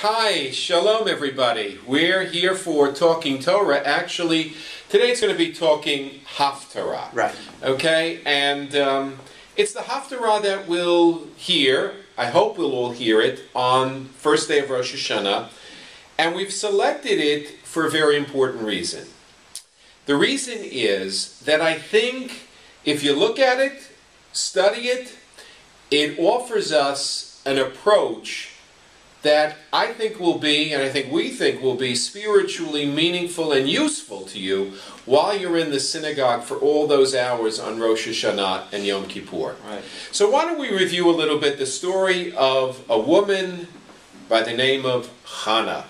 Hi, shalom everybody. We're here for Talking Torah. Actually, today it's going to be talking Haftarah. Right. Okay, and it's the Haftarah that we'll hear, I hope we'll all hear it, on first day of Rosh Hashanah. And we've selected it for a very important reason. The reason is that I think if you look at it, study it, it offers us an approach that I think will be, and I think we think will be, spiritually meaningful and useful to you while you're in the synagogue for all those hours on Rosh Hashanah and Yom Kippur. Right. So why don't we review a little bit the story of a woman by the name of Chanah.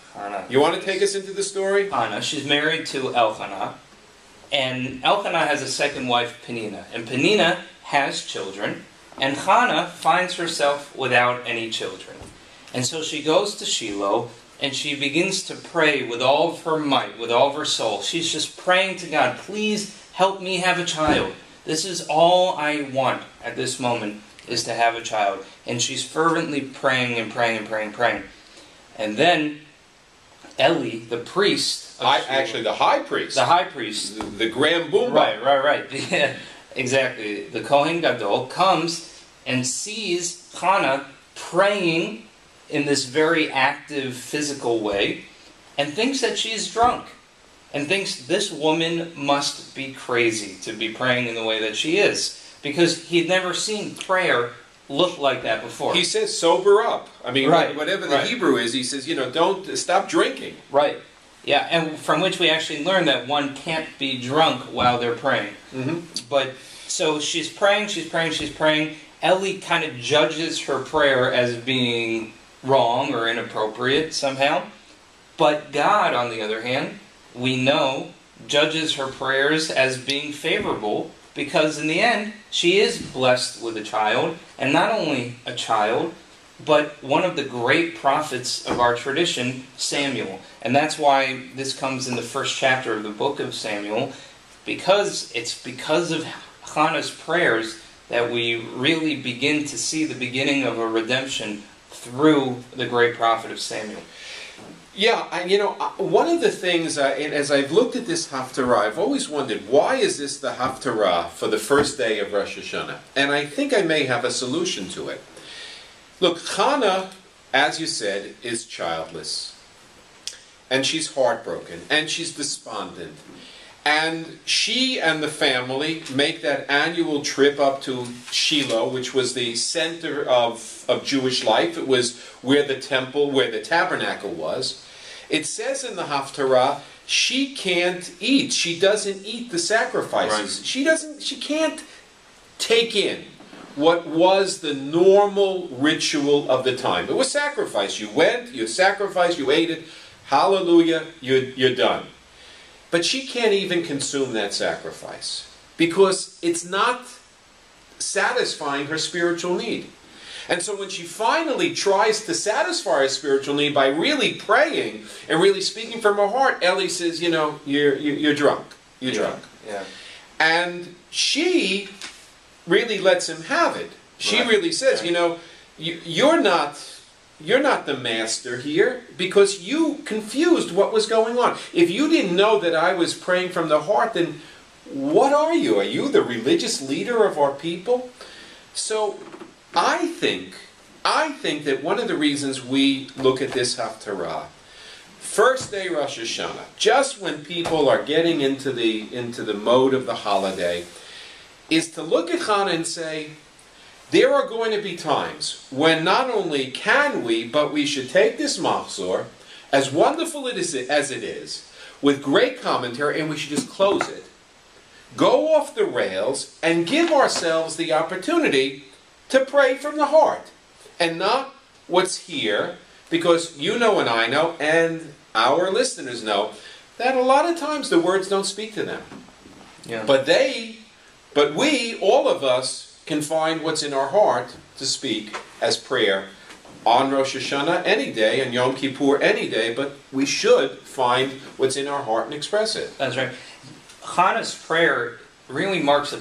You want to take us into the story? Chanah, she's married to Elkanah, and Elkanah has a second wife, Penina, and Penina has children, and Chanah finds herself without any children. And so she goes to Shiloh, and she begins to pray with all of her might, with all of her soul. She's just praying to God, please help me have a child. This is all I want at this moment, is to have a child. And she's fervently praying and praying and praying and praying. And then Eli, the priest... Actually, the high priest. The high priest. The Grand Boomba. Right. Yeah, exactly. The Kohen Gadol comes and sees Chanah praying in this very active, physical way, and thinks that she's drunk, and thinks this woman must be crazy to be praying in the way that she is, because he'd never seen prayer look like that before. He says, sober up. I mean, right. Whatever the Hebrew is, he says, don't stop drinking. Right. Yeah, and from which we actually learn that one can't be drunk while they're praying. Mm-hmm. But, so she's praying. Eli kind of judges her prayer as being wrong or inappropriate somehow. But God, on the other hand, we know, judges her prayers as being favorable, because in the end, she is blessed with a child, and not only a child, but one of the great prophets of our tradition, Samuel. And that's why this comes in the first chapter of the book of Samuel, because it's because of Chanah's prayers that we really begin to see the beginning of a redemption through the great prophet of Samuel. Yeah, one of the things, as I've looked at this Haftarah, I've always wondered, why is this the Haftarah for the first day of Rosh Hashanah? And I think I may have a solution to it. Look, Chanah, as you said, is childless. And she's heartbroken. And she's despondent. And she and the family make that annual trip up to Shiloh, which was the center of Jewish life. It was where the temple, where the tabernacle was. It says in the Haftarah, she can't eat. She doesn't eat the sacrifices. Right. She can't take in what was the normal ritual of the time. It was sacrifice. You went, you sacrificed, you ate it. Hallelujah, you're done. But she can't even consume that sacrifice because it's not satisfying her spiritual need. And so when she finally tries to satisfy her spiritual need by really praying and really speaking from her heart, Eli says, you're drunk. You're drunk. Yeah. And she really lets him have it. She really says, you're not the master here because you confused what was going on. If you didn't know that I was praying from the heart, then what are you? Are you the religious leader of our people? So I think that one of the reasons we look at this Haftarah, first day Rosh Hashanah, just when people are getting into the mode of the holiday, is to look at Chanah and say, there are going to be times when not only can we, but we should take this machzor, as wonderful as it is, with great commentary, and we should just close it, go off the rails, and give ourselves the opportunity to pray from the heart, and not what's here, because you know and I know, and our listeners know, that a lot of times the words don't speak to them. Yeah. But we, all of us, can find what's in our heart to speak as prayer on Rosh Hashanah any day and Yom Kippur any day, but we should find what's in our heart and express it. That's right. Chanah's prayer really marks a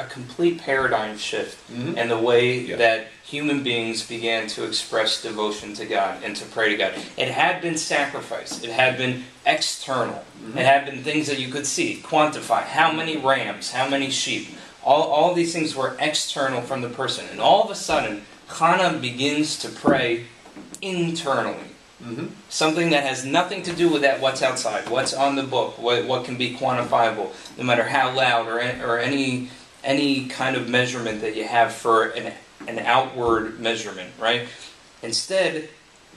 complete paradigm shift in the way that human beings began to express devotion to God and to pray to God. It had been sacrifice. It had been external. It had been things that you could see, quantify. How many rams, how many sheep. All these things were external from the person. And all of a sudden, Chanah begins to pray internally. Something that has nothing to do with that what's outside, what's on the book, what can be quantifiable, no matter how loud or any kind of measurement that you have for an outward measurement, right? Instead,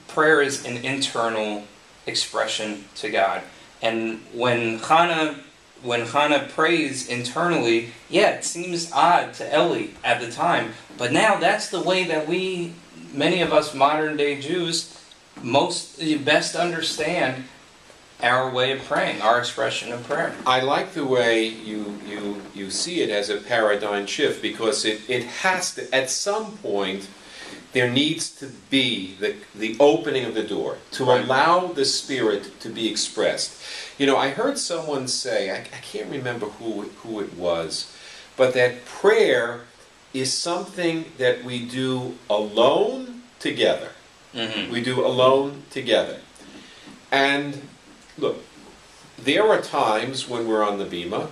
prayer is an internal expression to God. And when Chanah prays internally, yeah, it seems odd to Eli at the time, but now that's the way that many of us modern day Jews, best understand our way of praying, our expression of prayer. I like the way you see it as a paradigm shift, because it has to, at some point, there needs to be the opening of the door to allow the Spirit to be expressed. You know, I heard someone say, I can't remember who it was, but that prayer is something that we do alone together. We do alone together. And look, there are times when we're on the bima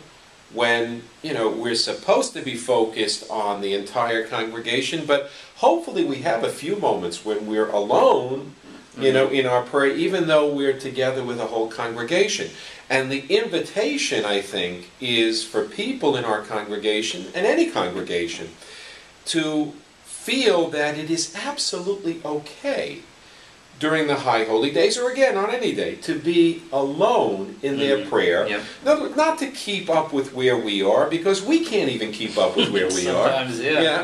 when, you know, we're supposed to be focused on the entire congregation, but hopefully we have a few moments when we're alone, you know, in our prayer, even though we're together with a whole congregation. And the invitation, I think, is for people in our congregation, and any congregation, to feel that it is absolutely okay during the high holy days, or again on any day, to be alone in their prayer. Not to keep up with where we are, because we can't even keep up with where we are.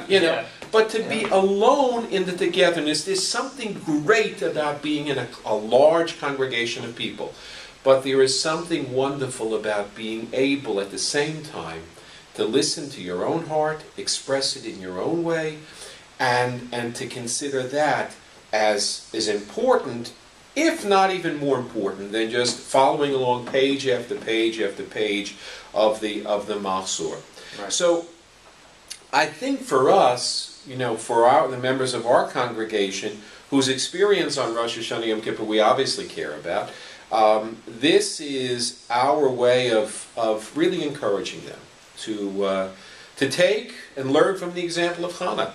You know, but to be alone in the togetherness. There's something great about being in a large congregation of people, but there is something wonderful about being able at the same time to listen to your own heart, express it in your own way, and to consider that as important, if not even more important, than just following along page after page after page of the Mahzor. So I think for us, you know, for the members of our congregation whose experience on Rosh Hashanah Yom Kippur we obviously care about, this is our way of really encouraging them to take and learn from the example of Chanah.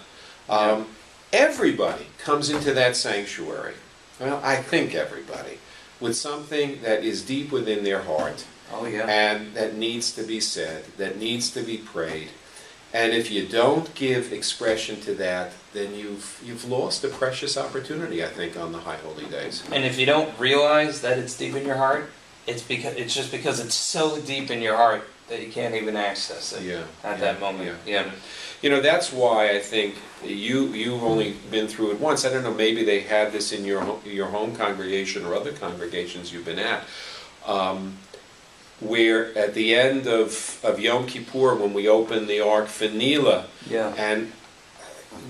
Everybody comes into that sanctuary, well, I think everybody, with something that is deep within their heart, and that needs to be said, that needs to be prayed. And if you don't give expression to that, then you've lost a precious opportunity, I think, on the High Holy Days. And if you don't realize that it's deep in your heart, it's just because it's so deep in your heart that you can't even access it at that moment. You know, that's why I think you've only been through it once. I don't know, maybe they had this in your home congregation or other congregations you've been at, where at the end of Yom Kippur, when we open the Ark Fanila, and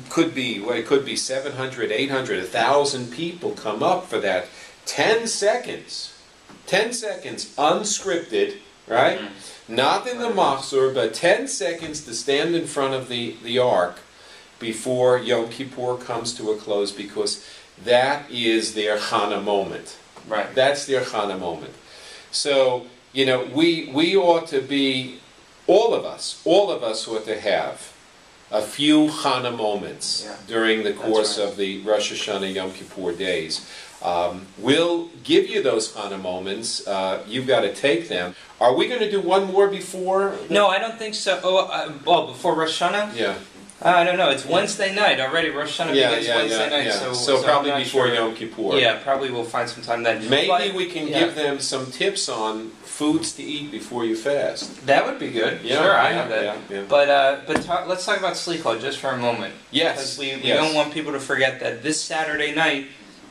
it could be 700, 800, 1,000 people come up for that 10 seconds unscripted, right? Not in the Mahzor, but 10 seconds to stand in front of the Ark before Yom Kippur comes to a close, because that is their Chanah moment. That's their Chanah moment. So, you know, we ought to be, all of us ought to have a few Chanah moments during the course of the Rosh Hashanah Yom Kippur days. We'll give you those Chanah moments. You've got to take them. Are we going to do one more before? No, I don't think so. Well, before Rosh Hashanah? I don't know. It's Wednesday night already. Rosh Hashanah begins Wednesday night. So probably before Yom Kippur. Yeah, probably we'll find some time then. Maybe we can give them some tips on foods to eat before you fast. That would be good. Sure, I have that. But let's talk about slichot just for a moment. Yes. Because we don't want people to forget that this Saturday night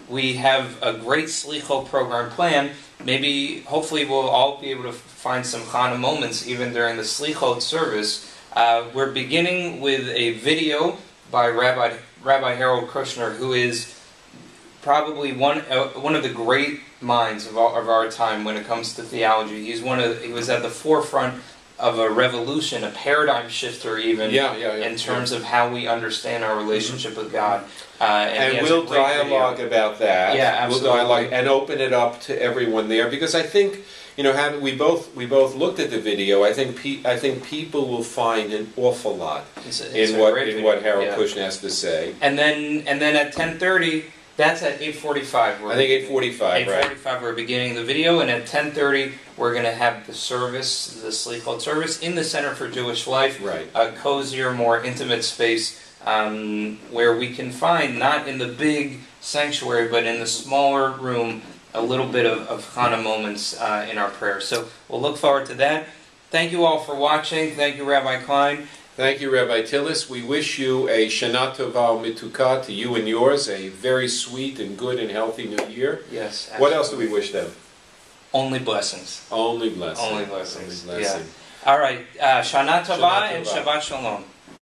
we have a great slichot program planned. Maybe, hopefully, we'll all be able to find some Chanah moments even during the slichot service. We're beginning with a video by Rabbi Harold Kushner, who is probably one of the great minds of our time when it comes to theology. He was at the forefront a revolution, a paradigm shifter, even in terms of how we understand our relationship with God. And we'll dialogue about that. Yeah, absolutely. We'll dialogue and open it up to everyone there, because I think, you know, we both looked at the video. I think people will find an awful lot in what Harold Kushner has to say. And then at 10:30. That's at 8:45. I think 8:45, right? 8:45, we're beginning the video, and at 10:30, we're going to have the service, the Slichot service, in the Center for Jewish Life. Right. A cozier, more intimate space where we can find, not in the big sanctuary, but in the smaller room, a little bit of Chanah moments in our prayers. So we'll look forward to that. Thank you all for watching. Thank you, Rabbi Klein. Thank you, Rabbi Tillis. We wish you a Shana Tova Mituka, to you and yours, a very sweet and good and healthy new year. Yes, absolutely. What else do we wish them? Only blessings. Only blessings. Only blessings. Only blessing. Yeah. All right. Shana Tova and Shabbat Shalom.